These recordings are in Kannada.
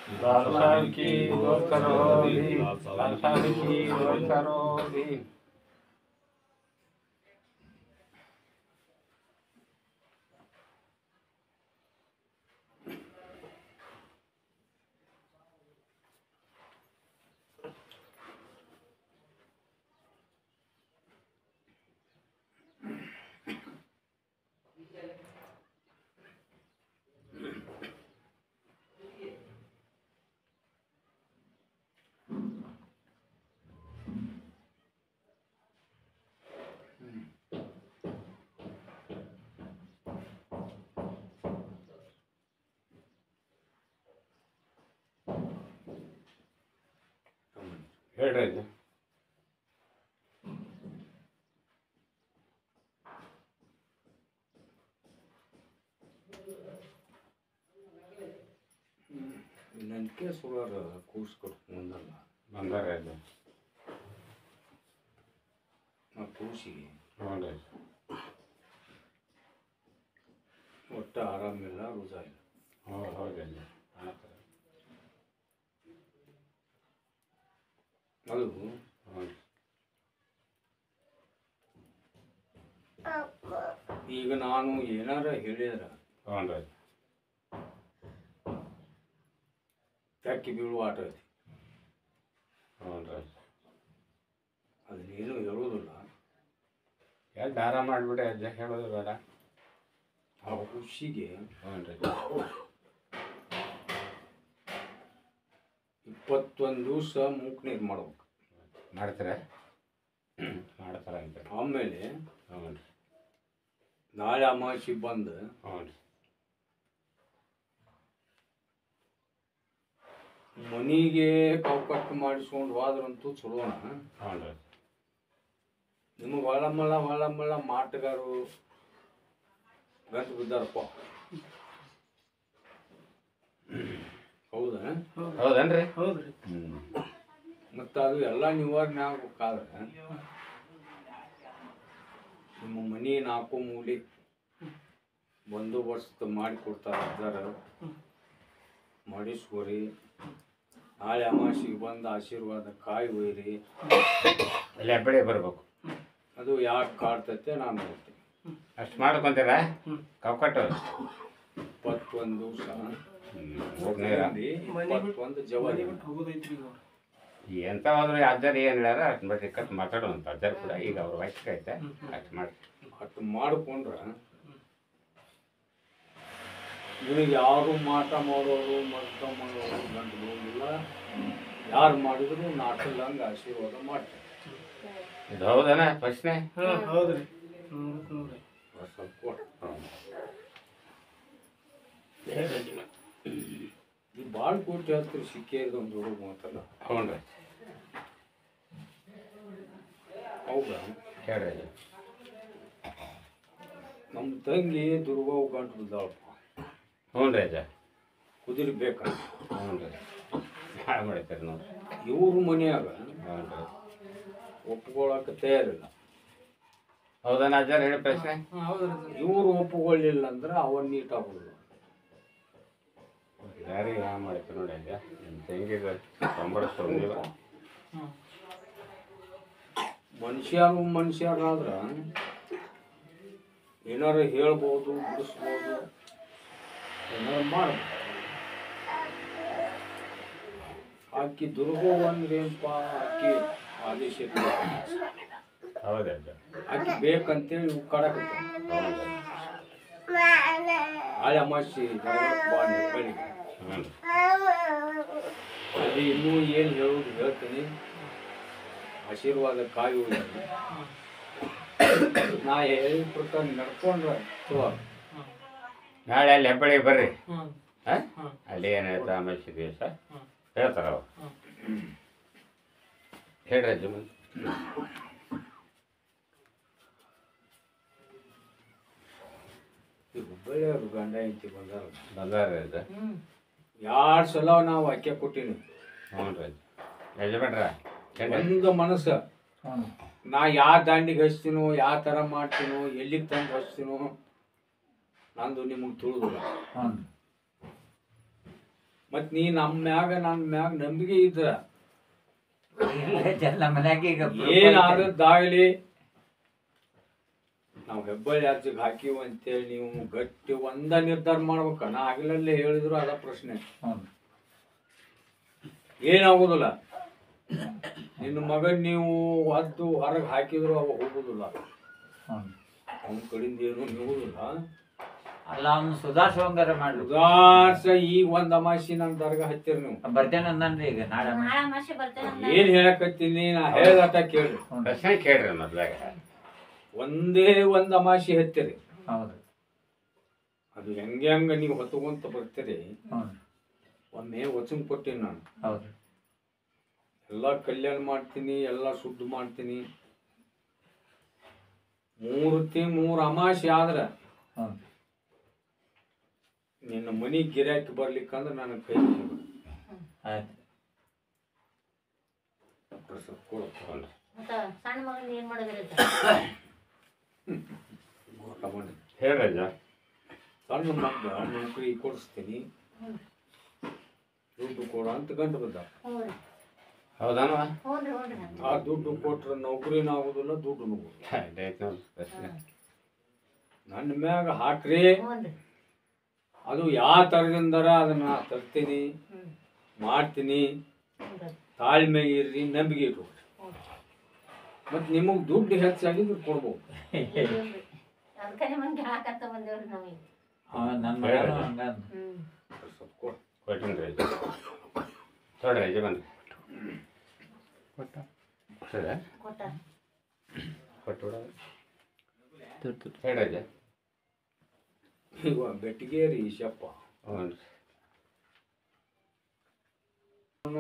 लाल साहब की दूर करो भी, लाल साहब की दूर करो भी। ಹೇಳ್ರಿ ಇದು ನನಗೆ ಸುಮಾರು ಕೂರ್ಸ್ಕೊಟ್ಟು ಮುಂದಲ್ಲ ಬಂಗಾರ ಇದು ಆ ಕೂಸಿಗೆ ಹ್ಞೂ ರೀ ಒಟ್ಟು ಆರಾಮಿಲ್ಲ ರುಜಾ ಇಲ್ಲ. ಹೌದು ಅದು ಹ್ಞೂ ಈಗ ನಾನು ಏನಾರ ಹೇಳಿದ್ರೆ ಹ್ಞೂ ರೀ ತೆಕ್ಕಿ ಬೀಳುವ ಆಟ ಐತಿ. ಹ್ಞೂ ರೀ ಅದನ್ನೇನು ಹೇಳೋದಿಲ್ಲ. ಎದ್ದು ಆರಾಮ ಮಾಡಿಬಿಡಿ ಅಜ್ಜ ಹೇಳೋದು ಬೇಡ. ಆ ಖುಷಿಗೆ ಹ್ಞೂ ರೀ 21 ದಿವಸ ಮೂಕ್ ನೀರು ಮಾಡ್ಬೇಕು. ಮಾಡ್ತಾರೆ ಮಾಡ್ತಾರೆ ಅಂತ. ಆಮೇಲೆ ಹ್ಞೂ ರೀ ನಾಳೆ ಅಮಾವಾಸ್ಯೆ ಬಂದು ಹ್ಞೂ ರೀ ಮನೆಗೆ ಕಟ್ಟು ಮಾಡಿಸ್ಕೊಂಡು ಹೋದ್ರಂತೂ ಚಲೋಣ. ಹ್ಞೂ ರೀ ನಿಮಗೆ ಹೊಳಮಳ ಮಾಟಗಾರು ಗಂಟು ಬಿದ್ದಾರಪ್ಪ. ಹೌದಾ? ಹೌದನ್ರಿ? ಹೌದ್ರಿ. ಮತ್ತು ಅದು ಎಲ್ಲ ನಿವಾರಣೆ ಆಗ್ಬೇಕಾದ್ರೆ ನಿಮ್ಮ ಮನೆ 4 ಮೂಲೆ ಬಂದೋಬಸ್ತ್ ಮಾಡಿಕೊಡ್ತಾರೆ ಅಜ್ಜಾರ. ಮಾಡಿಸ್ಕೋರಿ. ನಾಳೆ ಅಮಾವಾಸ್ಯೆಗೆ ಬಂದು ಆಶೀರ್ವಾದ ಕಾಯಿ ಒಯ್ಯಿರಿ. ಅಲ್ಲಿ ಹೆಬ್ಬಳ್ಳಿ ಬರ್ಬೇಕು. ಅದು ಯಾಕೆ ಕಾಡ್ತೈತೆ ನಾನು ಹೇಳ್ತೀನಿ. ಅಷ್ಟು ಮಾಡ್ಕೊಂತೀರಾ ಕೌಕಟ್ಟು? 21 ದಿವಸ 21 ಜವಾರಿ ಎಂತ ಹೋದ್ರೆ ಅಜ್ಜರ್ ಏನು ಹೇಳ್ಯಾರ ಅಷ್ಟು ಬಡ್ಡಿ ಕಟ್ಟು ಮಾತಾಡೋಂತ ಅಜ್ಜರ್ ಕೂಡ ಈಗ ಅವ್ರ ವಯಸ್ಸಿಗೆ ಐತೆ ಅಷ್ಟು ಮಾಡಿ ಅಷ್ಟು ಮಾಡಿಕೊಂಡ್ರೆ ನಿನಗೆ ಯಾರು ಮಾಟ ಮಾಡೋರು ಮರ್ತ ಮಾಡೋರು ಗಂಟು ಬರೋದಿಲ್ಲ. ಯಾರು ಮಾಡಿದ್ರು ನಾಟಲ್ಲಂಗೆ ಆಶೀರ್ವಾದ ಮಾಡ್ತಾರೆ. ಇದು ಹೌದನ ಪ್ರಶ್ನೆ? ಹೌದ್ರಿ. ಸ್ವಲ್ಪ ಈ ಭಾಳ ಕೋಟಿ ಹತ್ತಿರ ಸಿಕ್ಕೇರಿದ ಒಂದು ಹುಡುಗ ಅಂತಲ್ಲ. ಹ್ಞೂ ರೀ ಹೌದಾ? ಹೇಳ್ರಿ. ನಮ್ಮ ತಂಗಿ ದುರ್ಗಾವ್ ಗಂಟು ಬಿದ್ದಾಳಪ್ಪ. ಹ್ಞೂ ರೀ ಅಜ್ಜ ಕುದಿರ್ಬೇಕಂತ. ಹ್ಞೂ ರೀ ಭಾಳ ಮಾಡ್ತಾರೆ ನೋಡ್ರಿ. ಇವ್ರ ಮನ್ಯಾಗ ಹ್ಞೂ ರೀ ಒಪ್ಕೊಳಕ್ಕೆ ತಯಾರಿಲ್ಲ. ಹೌದನ ಅಜ್ಜರ್ ಹೇಳಿ ಪ್ರಶ್ನೆ? ಇವ್ರು ಒಪ್ಕೊಳ್ಳಿಲ್ಲ ಅಂದ್ರೆ ಅವನ್ ನೀಟಾಗೋದಿಲ್ಲ. ಯಾರಿಗೆ ಯಾವ ಮಾಡ್ತೀವಿ ನೋಡಿ ಅಜ್ಜ ನಿಮ್ಮ ತಂಗಿಗೆ ಸಂಬಳಿಸ್ತೀವ. ಮನುಷ್ಯರಾದ್ರ ಏನಾರು ಹೇಳ್ಬೋದು, ಬಿಡಿಸ್ಬೋದು, ಏನಾರು ಮಾಡ್ಬೋದು. ಆಕಿ ದುರ್ಗೋ ಅಂದ್ರೇನಪ್ಪ, ಆಕಿ ಆದೇಶ ಹೌದು ಅಜ್ಜ. ಆಕಿ ಬೇಕಂತೇಳಿ ಇವು ಕಾಡಕತ್ತ. ನಾಳೆ ಅಮಾವಾಸ್ಯೆ ಬೆಳಿಗ್ಗೆ ಹ್ಞೂ ಅಲ್ಲಿ ಇನ್ನೂ ಏನು ಹೇಳೋದು ಹೇಳ್ತೀನಿ. ಆಶೀರ್ವಾದ ಕಾಯಿ ಉಳಿದ ನಾ ಹೇಳಿದ ಪ್ರಕಾರ ನಡ್ಕೊಂಡ್ರೆ ಚಲೋ. ನಾಳೆ ಅಲ್ಲಿ ಹೆಬ್ಬಳ್ಳಿಗೆ ಬರ್ರಿ. ಹಾಂ ಅಲ್ಲಿ ಏನಾಯ್ತು ಅಮಾವಾಸ್ಯೆ ದಿವಸ ಹೇಳ್ತಾರ ಅವ್ರು. ಹೇಳ್ರಿ ಅಜ್ಜ ಮುಂದೆ. ಈ ಹುಬ್ಬಳ್ಳಿಯವ್ರು ಗಂಡ ಹೆಂಡತಿ ಬಂದಾರ ಅಜ್ಜ. 2 ಸಲ ನಾವು ಅಕ್ಕಿ ಕೊಟ್ಟಿನಿ. ಹ್ಞೂ ರೀ ಯಜಮಾನ್ರ ಒಂದು ಮನಸ್ಸು ನಾ ಯಾವ ದಾಂಡಿಗೆ ಹಚ್ತೀನೋ, ಯಾವ ಥರ ಮಾಡ್ತೀನೋ, ಎಲ್ಲಿಗೆ ತಂದು ಹಚ್ತೀನೋ ನಂದು ನಿಮಗೆ ತಿಳಿದಿಲ್ಲ. ಮತ್ತು ನೀ ನನ್ನ ಮ್ಯಾಗ ನಂಬಿಕೆ ಇದ್ರ ನಮ್ಮ ಮನ್ಯಾಗ ಈಗ ಏನಾದದ್ದಾಗಲಿ ನಾವು ಹೆಬ್ಬಳ್ಳಿ ಅರ್ಜಿಗೆ ಹಾಕಿವು ಅಂತೇಳಿ ನೀವು ಗಟ್ಟಿ ಒಂದ ನಿರ್ಧಾರ ಮಾಡ್ಬೇಕ. ನಾ ಆಗ್ಲಲ್ಲೇ ಹೇಳಿದ್ರು ಅದ ಪ್ರಶ್ನೆ. ಏನಾಗುದಿಲ್ಲ, ನಿನ್ನ ಮಗನ್ ನೀವು ಒದ್ದು ಹೊರಗೆ ಹಾಕಿದ್ರು ಅವ ಹೋಗುದಿಲ್ಲ, ಅವನ ಕಡೆಯಿಂದ ಏನು ನಿಗುದಿಲ್ಲ. ಅಲ್ಲ ಅವ್ನು ಸುಧಾರಿಸೋಂಗಾರ ಮಾಡಿ ಈಗ ಒಂದ್ ಅಮಾಸಿ ನನ್ನ ದರ್ಗ ಹತ್ತಿರ ನೀವು ಬರ್ತೇನೆ ಅಂದನ್ರಿ. ಈಗ ನಾಳೆ ಏನ್ ಹೇಳಕತ್ತೀನಿ ನಾ ಹೇಳ್ದಟ ಕೇಳ್ರಿ. ಪ್ರಶ್ನೆ ಕೇಳ್ರಿ ಮೊದ್ಲಾಗ. ಒಂದೇ ಒಂದ್ ಅಮಾಸಿ ಹತ್ತಿರಿ. ಹೌದು, ಅದು ಹೆಂಗ ನೀವು ಹೊತ್ಕೊಂತ ಬರ್ತೀರಿ. ಒಮ್ಮೆ ವಚನ ಕೊಟ್ಟೀನಿ ನಾನು. ಹೌದು, ಎಲ್ಲ ಕಲ್ಯಾಣ ಮಾಡ್ತೀನಿ, ಎಲ್ಲ ಶುದ್ಧ ಮಾಡ್ತೀನಿ. 3 ಅಮಾಸಿ ಆದ್ರ ನಿನ್ನ ಮನಿ ಗಿರಾಕಿ ಬರ್ಲಿಕ್ಕಂದ್ರೆ ನನಗೆ ಕೈ ಸಣ್ಣ ಮಗನ ಏನ್ ಮಾಡಿದ್ರಿ? ಹೇಳ್ರಜ್ಜ. ಸಣ್ಣ ಮಗ ನೌಕರಿ ಕೊಡಿಸ್ತೀನಿ, ದುಡ್ಡು ಕೊಡ ಅಂತ ಗಂಟು ಬಿದ್ದ. ಹೌದಲ್ವ? ಆ ದುಡ್ಡು ಕೊಟ್ರೆ ನೌಕರಿನೂ ಆಗುದಿಲ್ಲ, ದುಡ್ಡು ನನ್ನ ಮ್ಯಾಗ ಹಾಕ್ರಿ. ಅದು ಯಾವ ಥರದಿಂದಾರ ಅದನ್ನ ತರ್ತೀನಿ, ಮಾಡ್ತೀನಿ. ತಾಳ್ಮೆ ಇರ್ರಿ, ನಂಬಿಕೆ ಇಟ್ಕೊಡ್ರಿ. ಮತ್ತು ನಿಮಗೆ ದುಡ್ಡು ಹೆಚ್ಚಾಗಿದ್ರೆ ಕೊಡ್ಬೋದು. ನನ್ನ ಮಗನೂ ಹಂಗ ಕೊಟ್ಟಿನಿ ರಜೆ. ತೊಡ್ರಿ ರಜೆ ಬಂದ್ರಿ. ಕೊಟ್ಟು ಹೇಳಿ ರಜೆ. ಈಗ ಬೆಟ್ಟಿಗೇರಿ ಶಪ್ಪ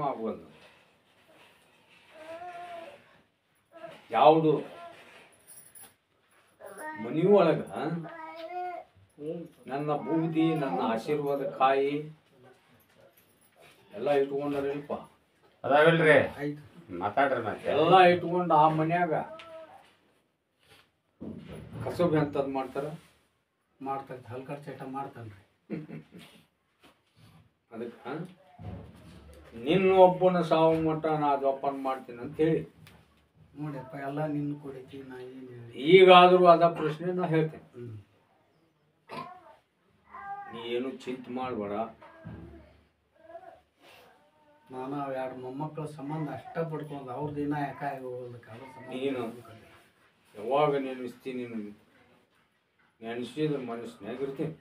ಆಗ್ಬೋದು. ಯಾವುದು ಮನೆಯೊಳಗ ನನ್ನ ಬೂದಿ, ನನ್ನ ಆಶೀರ್ವಾದ ಕಾಯಿ ಎಲ್ಲ ಇಟ್ಕೊಂಡ್ರಲ್ಪ. ಅದಾವಿಲ್ರಿ, ಮಾತಾಡ್ರಿ ಮತ್ತೆ. ಎಲ್ಲ ಇಟ್ಕೊಂಡು ಆ ಮನ್ಯಾಗ ಕಸಬ್ ಎಂತದ್ ಮಾಡ್ತಾರ, ಹಲ್ಕರ್ ಚಟ ಮಾಡ್ತಾನ್ರಿ. ಅದಕ್ಕೆ ನಿನ್ನ ಒಬ್ಬನ ಸಾವು ಮಟ್ಟ ನಾ ಜೋಪಾನ ಮಾಡ್ತೀನಿ ಅಂತ ಹೇಳಿ ನೋಡಿಯಪ್ಪ, ಎಲ್ಲ ನಿನ್ನ ಕೊಡಿತಿ. ನಾ ಏನು ಹೇಳಿ ಈಗಾದರೂ ಅದ ಪ್ರಶ್ನೆ ನಾ ಹೇಳ್ತೇನೆ. ನೀ ಏನು ಚಿಂತೆ ಮಾಡಬೇಡ. ನಾನು 2 ಮೊಮ್ಮಕ್ಕಳ ಸಂಬಂಧ ಅಷ್ಟ ಪಡ್ಕೊಂಡು ಅವ್ರ ದಿನ ಯಾಕಾಗಿ ಹೋಗೋದಕ್ಕೆ ನೀನು ಯಾವಾಗ ನೆನೆಸ್ತೀನಿ, ನೀನು ನೆನೆಸಿದ್ರೆ ಮನಸ್ಸಿನಾಗಿರ್ತೀನಿ.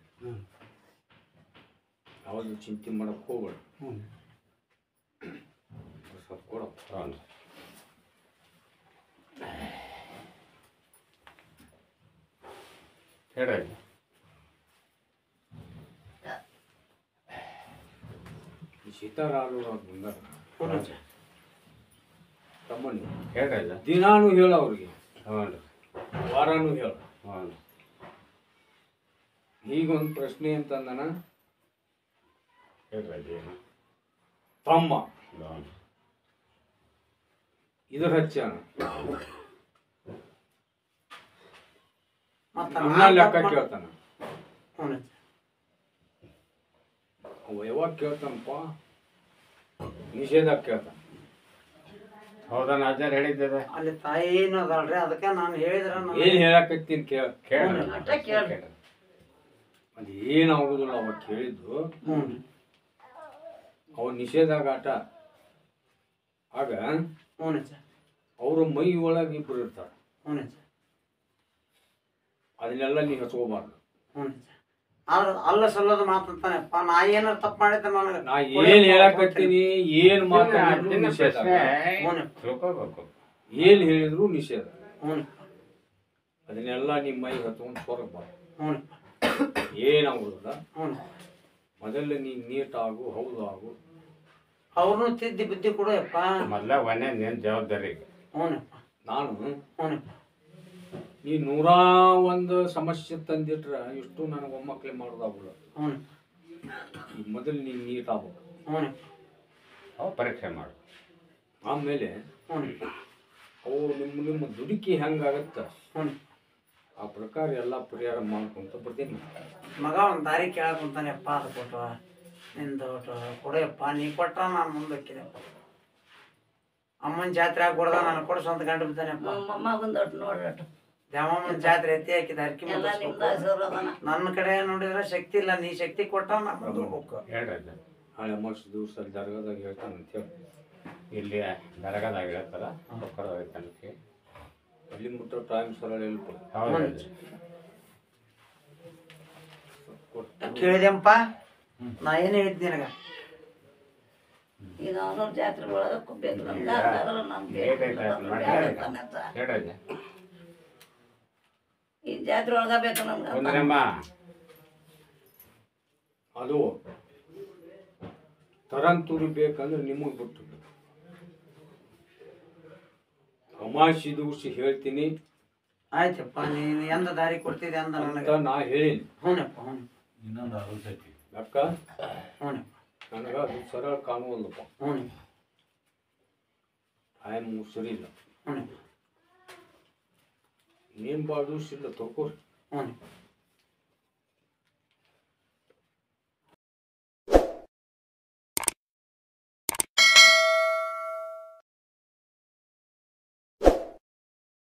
ಯಾವುದು ಚಿಂತೆ ಮಾಡಕ್ಕೆ ಹೋಗ್ಬೇಡ. ಸ್ವಲ್ಪ ಕೊಡ. ಹೇಳ್ರಿ. ಸೀತಾರಾರು ತಮ್ಮನಿ ಹೇಳ್ರಲ್ಲ. ದಿನಾನು ಹೇಳ ಅವ್ರಿಗೆ, ಹ್ಞೂ ರೀ, ವಾರಾನು ಹೇಳ. ಹ್ಞೂ. ಹೀಗೊಂದು ಪ್ರಶ್ನೆ ಅಂತಂದನ. ಹೇಳ್ರಿ. ತಮ್ಮ ಇದ್ರ ಹಚ್ಚಾನ ಲೆಕ್ಕ ಕೇಳ್ತಾನ. ಅವ ಯಾವಾಗ ಕೇಳ್ತಾನಪ್ಪ, ನಿಷೇಧ ಕೇಳ್ತಾನ. ಹೌದಾ? ಅಜ್ಜಾರ ಹೇಳಿದ್ದ ಅಲ್ಲಿ ತಾಯಿನೂ ಅದಲ್ರಿ, ಅದಕ್ಕೆ ನಾನು ಹೇಳಿದ್ರ ಏನ್ ಹೇಳಕತ್ತೀನಿ ಕೇಳ್ರಿ. ಅದು ಏನಾಗುದಿಲ್ಲ. ಅವ ಕೇಳಿದ್ದು ಅವ ನಿಷೇಧಾಗ ಆಟ. ಆಗ ಅವ್ರ ಮೈ ಒಳಗೆ ಇಬ್ರು ಇರ್ತಾರ. ಅದನ್ನೆಲ್ಲ ನೀ ಹಚ್ಕೋಬಾರ್ದು. ಅಲ್ಲ ಸಲ್ಲದ ಮಾತಂತಾನೆಪ್ಪ. ನಾ ಏನಾರ ತಪ್ಪು ಮಾಡಿದ್ದೆ ನನಗೆ. ನಾ ಏನ್ ಹೇಳಕತ್ತೀನಿ, ಏನ್ ಮಾತಾಡಿದ್ರು ನಿಷೇಧ, ಏನ್ ಹೇಳಿದ್ರು ನಿಷೇಧ. ಅದನ್ನೆಲ್ಲ ನಿಮ್ಮ ಮೈ ಹತ್ಕೊಂಡು ಹೊರಗಬಾರ್ದು. ಏನಾಗುದಿಲ್ಲ. ಮೊದಲು ನೀ ನೀಟಾಗು, ಹೌದು ಆಗು. ಅವ್ರನ್ನು ತಿದ್ದಿ ಬುದ್ಧಿ ಕೊಡಪ್ಪ. ಮೊದಲ ಒನ್ನೆ ನಿನ್ ಜವಾಬ್ದಾರಿ. ನಾನು ನೀ 101 ಸಮಸ್ಯೆ ತಂದಿಟ್ರ ಇಷ್ಟು ನನಗೆ ಒಮ್ಮಕ್ಳೆ ಮಾಡೋದಾಗಲ್ಲ. ಮೊದಲು ನೀನು ನೀಟ್ ಆಗ್ಬೇಕು. ಅವು ಪರೀಕ್ಷೆ ಮಾಡು. ಆಮೇಲೆ ಅವು ನಿಮ್ಮ ದುಡುಕಿ ಹೆಂಗಾಗತ್ತ ಆ ಪ್ರಕಾರ ಎಲ್ಲ ಪರಿಹಾರ ಮಾಡ್ಕೊಂತ ಬರ್ತೀನಿ. ಮಗ ಒಂದು ದಾರಿ ಕೇಳಕ್ ಕುಂತಾನೆಪ್ಪ. ಅದು ಕೊಟ್ಟು ನಿಂದು ಕೊಡೆಯಪ್ಪ ನೀ ಕೊಟ್ಟ ನಾನು ಮುಂದಕ್ಕಿದೆಪ್ಪ ಅಮ್ಮನ ಜಾತ್ರೆ ಆಗ್ಬಿಡ್ದ ನಾನು ಕೊಡ್ಸು ಅಂತ ಗಂಟು ಬಿದ್ದಾನೆಪ್ಪ ಮೊಮ್ಮಗಂದು ಒಟ್ಟು ನೋಡ್ರಿ ಒಟ್ಟು ದ್ಯಾಮಮ್ಮನ ಜಾತ್ರೆ ಎತ್ತಿ ಹಾಕಿದ ಹರಕೆ ಎಲ್ಲ ನಿಮ್ದು ಆಶೀರ್ವಾದನ ನನ್ನ ಕಡೆ ನೋಡಿದ್ರೆ ಶಕ್ತಿ ಇಲ್ಲ ನೀ ಶಕ್ತಿ ಕೊಟ್ಟ ನಾ ಮುಂದಕ್ಕೆ ಹೇಳ್ರಜ್ಜ ಹಳೆ ವರ್ಷ ದಿವಸ ದರ್ಗಾದಾಗ ಹೇಳ್ತಾನೆ ಅಂತ ಹೇಳಿ ಇಲ್ಲಿ ದರಗದಾಗ ಹೇಳ್ತಾರ ರೊಕ್ಕದಾಗ ಐತನಕ್ಕೆ ಅಲ್ಲಿ ಮುಟ್ಟ ಟೈಮ್ ಸರಳ ಇಲ್ಲ ಹೌದು ಕೇಳಿದೆಂಪ ನಾ ಏನು ಹೇಳಿದ್ ನಿನಗ ಈಗ ಅವನವ್ರ ಜಾತ್ರೆ ಒಳಗೆ ಬೇಕು ನಮ್ಗೆ ನಮ್ಗೆ ಹೇಳ್ರಜ್ಜ ಈ ಜಾತ್ರೆ ಒಳಗೆ ಬೇಕು ನಮ್ಗೆ ಕುಂದ್ರಮ್ಮ ಅದು ತರಂತೂರಿ ಬೇಕಂದ್ರೆ ನಿಮಗೆ ಬಿಟ್ಟು ಅಮಾಸಿ ದಿವಸ ಹೇಳ್ತೀನಿ ಆಯ್ತಪ್ಪ ನೀನು ಎಂದ ದಾರಿ ಕೊಡ್ತಿದ್ದೆ ಅಂದ ನನಗೆ ಅಂತ ನಾ ಹೇಳಿನಿ ಹ್ಞೂನಪ್ಪ ಹ್ಞೂ ಯಾಕ ಹ್ಞೂನಪ್ಪ ನನಗೆ ಅದು ಸರಳ ಕಾಣುವಲ್ಲಪ್ಪ ಹ್ಞೂ ಟೈಮ್ ಸರಿ ಇಲ್ಲ ಹ್ಞೂ ನೀನು ಭಾಳ ದಿವಸ ಇಲ್ಲ ತಗೋರಿ ಹ್ಞೂ